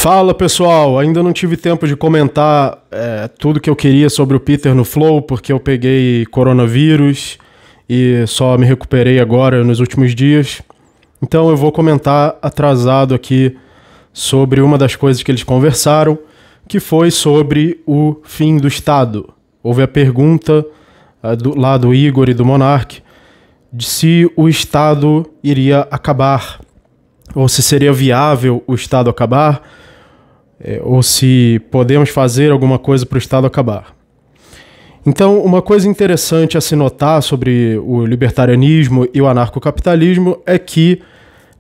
Fala pessoal, ainda não tive tempo de comentar tudo que eu queria sobre o Peter no Flow, porque eu peguei coronavírus e só me recuperei agora nos últimos dias. Então eu vou comentar atrasado aqui sobre uma das coisas que eles conversaram, que foi sobre o fim do Estado. Houve a pergunta lá do Igor e do Monark de se o Estado iria acabar, ou se seria viável o Estado acabar, ou se podemos fazer alguma coisa para o Estado acabar. Então, uma coisa interessante a se notar sobre o libertarianismo e o anarcocapitalismo é que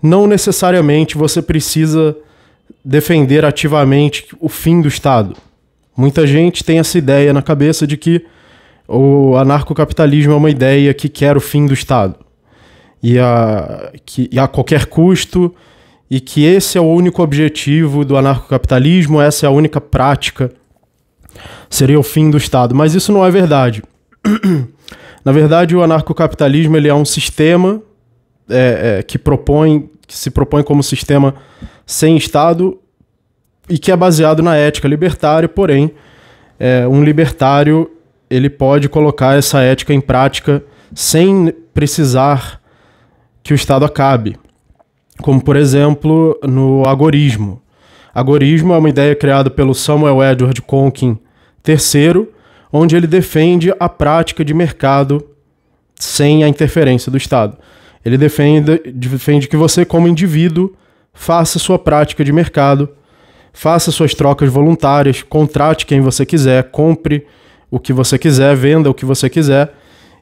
não necessariamente você precisa defender ativamente o fim do Estado. Muita gente tem essa ideia na cabeça de que o anarcocapitalismo é uma ideia que quer o fim do Estado e a qualquer custo, e que esse é o único objetivo do anarcocapitalismo, essa é a única prática, seria o fim do Estado. Mas isso não é verdade. Na verdade, o anarcocapitalismo ele é um sistema que se propõe como sistema sem Estado e que é baseado na ética libertária, porém, um libertário ele pode colocar essa ética em prática sem precisar que o Estado acabe. Como, por exemplo, no agorismo. Agorismo é uma ideia criada pelo Samuel Edward Conkin III, onde ele defende a prática de mercado sem a interferência do Estado. Ele defende que você, como indivíduo, faça sua prática de mercado, faça suas trocas voluntárias, contrate quem você quiser, compre o que você quiser, venda o que você quiser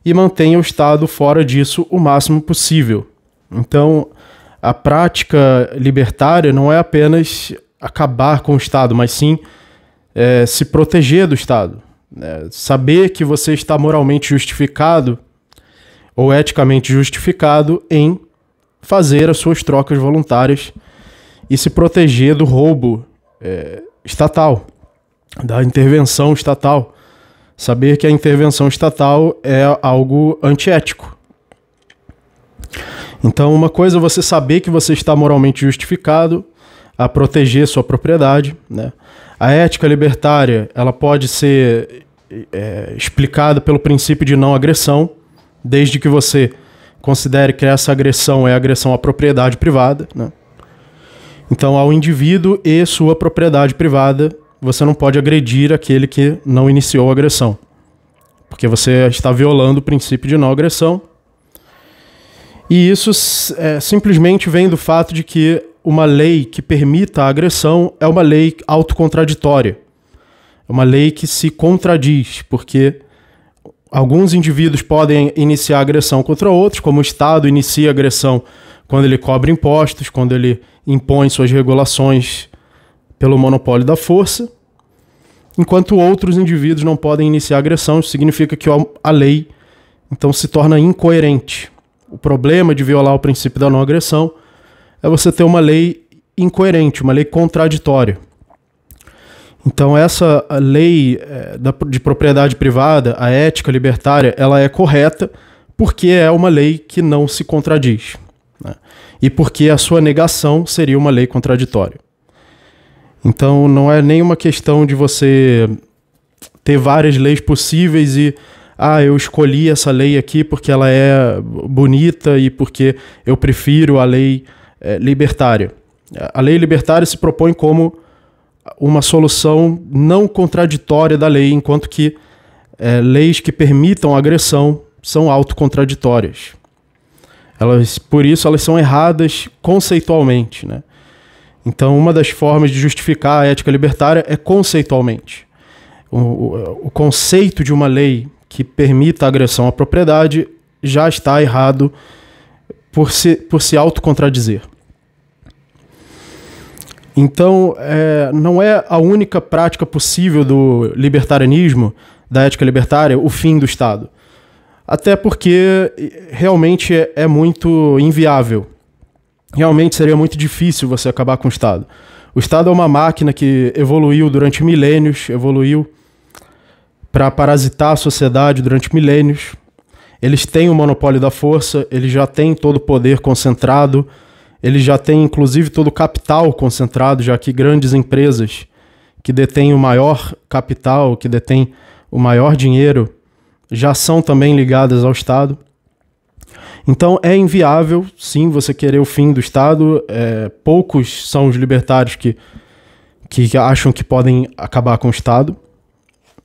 e mantenha o Estado fora disso o máximo possível. Então, a prática libertária não é apenas acabar com o Estado, mas sim se proteger do Estado. Saber que você está moralmente justificado ou eticamente justificado em fazer as suas trocas voluntárias e se proteger do roubo estatal, da intervenção estatal. Saber que a intervenção estatal é algo antiético. Então, uma coisa é você saber que você está moralmente justificado a proteger sua propriedade, né? A ética libertária ela pode ser explicada pelo princípio de não agressão, desde que você considere que essa agressão é agressão à propriedade privada, né? Então, ao indivíduo e sua propriedade privada, você não pode agredir aquele que não iniciou a agressão, porque você está violando o princípio de não agressão. E isso simplesmente vem do fato de que uma lei que permita a agressão é uma lei autocontraditória. É uma lei que se contradiz, porque alguns indivíduos podem iniciar agressão contra outros, como o Estado inicia agressão quando ele cobra impostos, quando ele impõe suas regulações pelo monopólio da força, enquanto outros indivíduos não podem iniciar agressão. Isso significa que a lei então se torna incoerente. O problema de violar o princípio da não agressão é você ter uma lei incoerente, uma lei contraditória. Então essa lei de propriedade privada, a ética libertária, ela é correta porque é uma lei que não se contradiz, né? E porque a sua negação seria uma lei contraditória. Então não é nenhuma questão de você ter várias leis possíveis e eu escolhi essa lei aqui porque ela é bonita e porque eu prefiro a lei libertária. A lei libertária se propõe como uma solução não contraditória da lei, enquanto que leis que permitam a agressão são autocontraditórias. Por isso elas são erradas conceitualmente, né? Então uma das formas de justificar a ética libertária é conceitualmente. O conceito de uma lei que permita a agressão à propriedade já está errado por se autocontradizer. Então, não é a única prática possível do libertarianismo, da ética libertária, o fim do Estado. Até porque realmente é muito inviável. Realmente seria muito difícil você acabar com o Estado. O Estado é uma máquina que evoluiu durante milênios, evoluiu para parasitar a sociedade durante milênios. Eles têm o monopólio da força, eles já têm todo o poder concentrado ele já tem inclusive todo o capital concentrado, já que grandes empresas que detêm o maior capital, que detêm o maior dinheiro, já são também ligadas ao Estado. Então é inviável, sim, você querer o fim do Estado. Poucos são os libertários que acham que podem acabar com o Estado,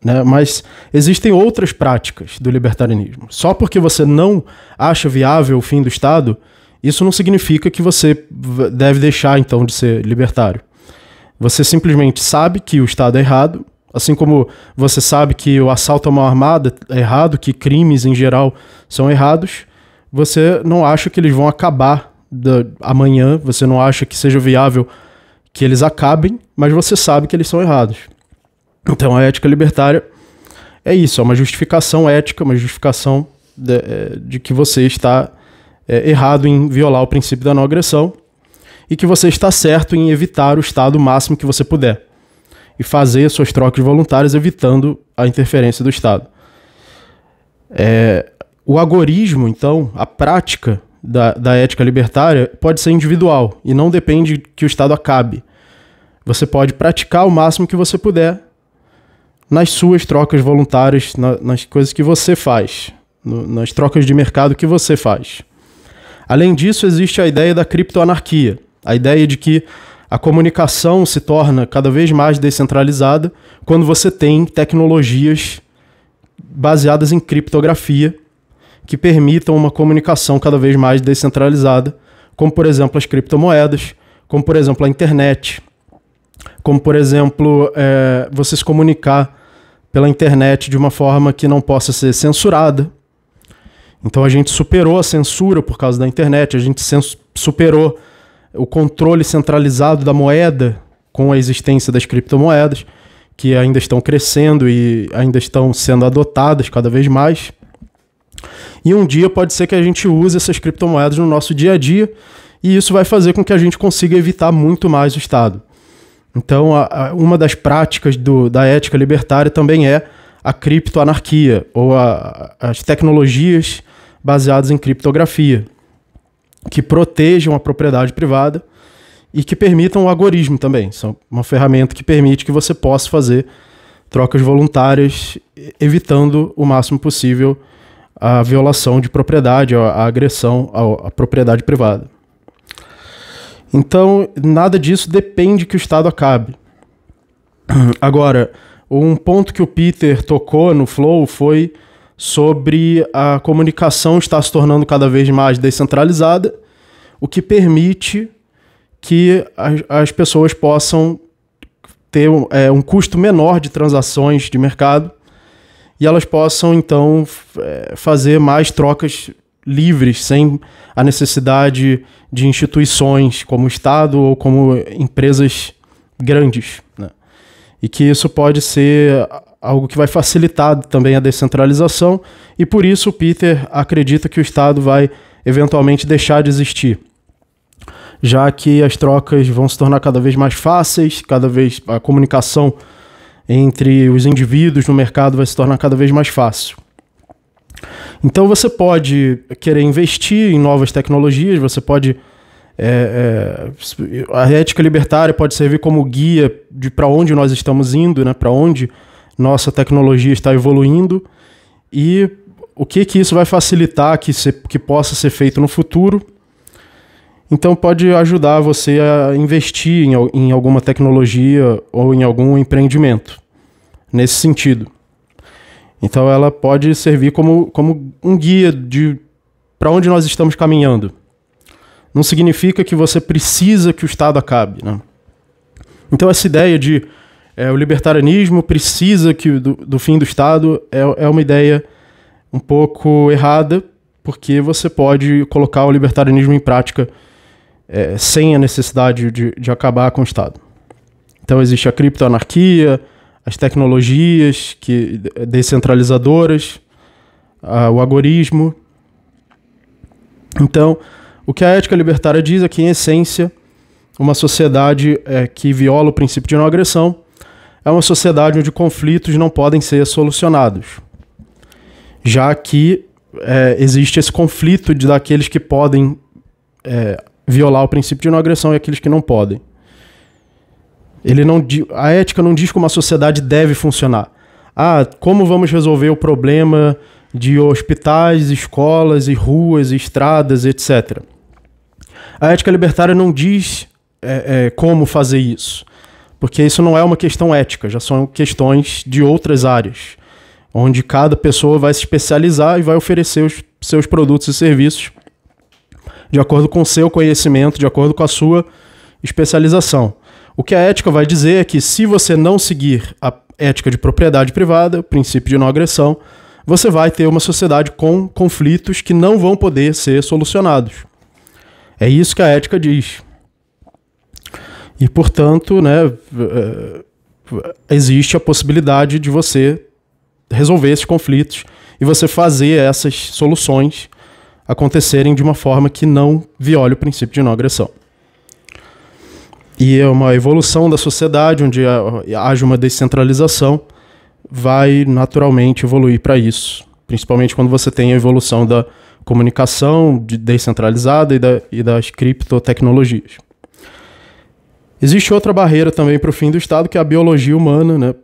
né? Mas existem outras práticas do libertarianismo. Só porque você não acha viável o fim do Estado, isso não significa que você deve deixar, então, de ser libertário. Você simplesmente sabe que o Estado é errado, assim como você sabe que o assalto a mão armada é errado, que crimes em geral são errados. Você não acha que eles vão acabar amanhã, você não acha que seja viável que eles acabem, mas você sabe que eles são errados. Então a ética libertária é isso, é uma justificação ética, uma justificação de que você está errado em violar o princípio da não agressão e que você está certo em evitar o Estado o máximo que você puder e fazer suas trocas voluntárias evitando a interferência do Estado. O agorismo, então, a prática da ética libertária pode ser individual e não depende que o Estado acabe. Você pode praticar o máximo que você puder nas suas trocas voluntárias, nas coisas que você faz, nas trocas de mercado que você faz. Além disso, existe a ideia da criptoanarquia, a ideia de que a comunicação se torna cada vez mais descentralizada quando você tem tecnologias baseadas em criptografia que permitam uma comunicação cada vez mais descentralizada, como, por exemplo, as criptomoedas, como, por exemplo, a internet, como, por exemplo, você se comunicar pela internet de uma forma que não possa ser censurada. Então a gente superou a censura por causa da internet, a gente superou o controle centralizado da moeda com a existência das criptomoedas, que ainda estão crescendo e ainda estão sendo adotadas cada vez mais. E um dia pode ser que a gente use essas criptomoedas no nosso dia a dia, e isso vai fazer com que a gente consiga evitar muito mais o Estado. Então, uma das práticas da ética libertária também é a criptoanarquia, ou as tecnologias baseadas em criptografia, que protejam a propriedade privada e que permitam o agorismo também. São uma ferramenta que permite que você possa fazer trocas voluntárias, evitando o máximo possível a violação de propriedade, a agressão à propriedade privada. Então, nada disso depende que o Estado acabe. Agora, um ponto que o Peter tocou no Flow foi sobre a comunicação estar se tornando cada vez mais descentralizada, o que permite que as pessoas possam ter um custo menor de transações de mercado e elas possam, então, fazer mais trocas livres, sem a necessidade de instituições como o Estado ou como empresas grandes, né? E que isso pode ser algo que vai facilitar também a descentralização, e por isso o Peter acredita que o Estado vai eventualmente deixar de existir, já que as trocas vão se tornar cada vez mais fáceis, cada vez a comunicação entre os indivíduos no mercado vai se tornar cada vez mais fácil. Então você pode querer investir em novas tecnologias, você pode... a ética libertária pode servir como guia de para onde nós estamos indo, né? Para onde nossa tecnologia está evoluindo e o que isso vai facilitar que possa ser feito no futuro. Então pode ajudar você a investir em alguma tecnologia ou em algum empreendimento nesse sentido. Então ela pode servir como um guia de para onde nós estamos caminhando. Não significa que você precisa que o Estado acabe, né? Então essa ideia de o libertarianismo precisa do fim do Estado é uma ideia um pouco errada, porque você pode colocar o libertarianismo em prática sem a necessidade de acabar com o Estado. Então existe a criptoanarquia, as tecnologias descentralizadoras, o agorismo. Então, o que a ética libertária diz é que, em essência, uma sociedade que viola o princípio de não agressão é uma sociedade onde conflitos não podem ser solucionados, já que existe esse conflito daqueles que podem violar o princípio de não agressão e aqueles que não podem. A ética não diz como a sociedade deve funcionar. Como vamos resolver o problema de hospitais, escolas e ruas, e estradas, etc. A ética libertária não diz como fazer isso, porque isso não é uma questão ética, já são questões de outras áreas, onde cada pessoa vai se especializar e vai oferecer os seus produtos e serviços de acordo com o seu conhecimento, de acordo com a sua especialização. O que a ética vai dizer é que se você não seguir a ética de propriedade privada, o princípio de não agressão, você vai ter uma sociedade com conflitos que não vão poder ser solucionados. É isso que a ética diz. E, portanto, existe a possibilidade de você resolver esses conflitos e você fazer essas soluções acontecerem de uma forma que não viole o princípio de não agressão. E é uma evolução da sociedade, onde haja uma descentralização, vai naturalmente evoluir para isso. Principalmente quando você tem a evolução da comunicação descentralizada e das criptotecnologias. Existe outra barreira também para o fim do Estado, que é a biologia humana, né?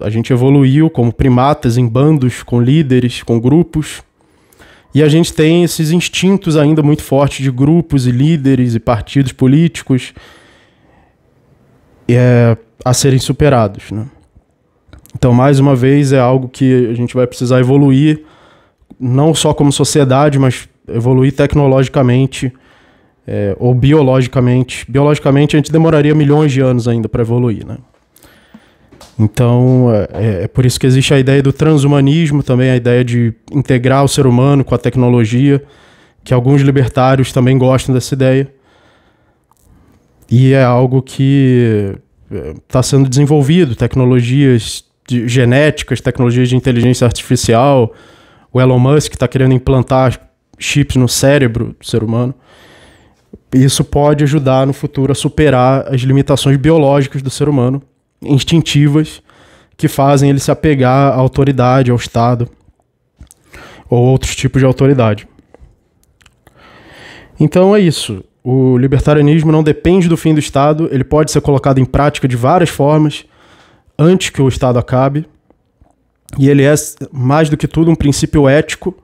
A gente evoluiu como primatas em bandos, com líderes, com grupos. E a gente tem esses instintos ainda muito fortes de grupos e líderes e partidos políticos a serem superados, né? Então, mais uma vez, é algo que a gente vai precisar evoluir, não só como sociedade, mas evoluir tecnologicamente ou biologicamente. Biologicamente, a gente demoraria milhões de anos ainda para evoluir, né? Então, é por isso que existe a ideia do transhumanismo, também a ideia de integrar o ser humano com a tecnologia, que alguns libertários também gostam dessa ideia. E é algo que está sendo desenvolvido, tecnologias genéticas, tecnologias de inteligência artificial. O Elon Musk está querendo implantar chips no cérebro do ser humano. Isso pode ajudar no futuro a superar as limitações biológicas do ser humano, instintivas, que fazem ele se apegar à autoridade, ao Estado ou outros tipos de autoridade. Então é isso. O libertarianismo não depende do fim do Estado, ele pode ser colocado em prática de várias formas antes que o Estado acabe, e ele é, mais do que tudo, um princípio ético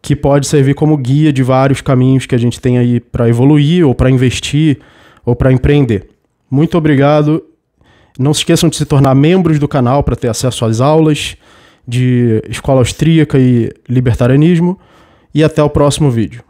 que pode servir como guia de vários caminhos que a gente tem aí para evoluir, ou para investir, ou para empreender. Muito obrigado. Não se esqueçam de se tornar membros do canal para ter acesso às aulas de escola austríaca e libertarianismo. E até o próximo vídeo.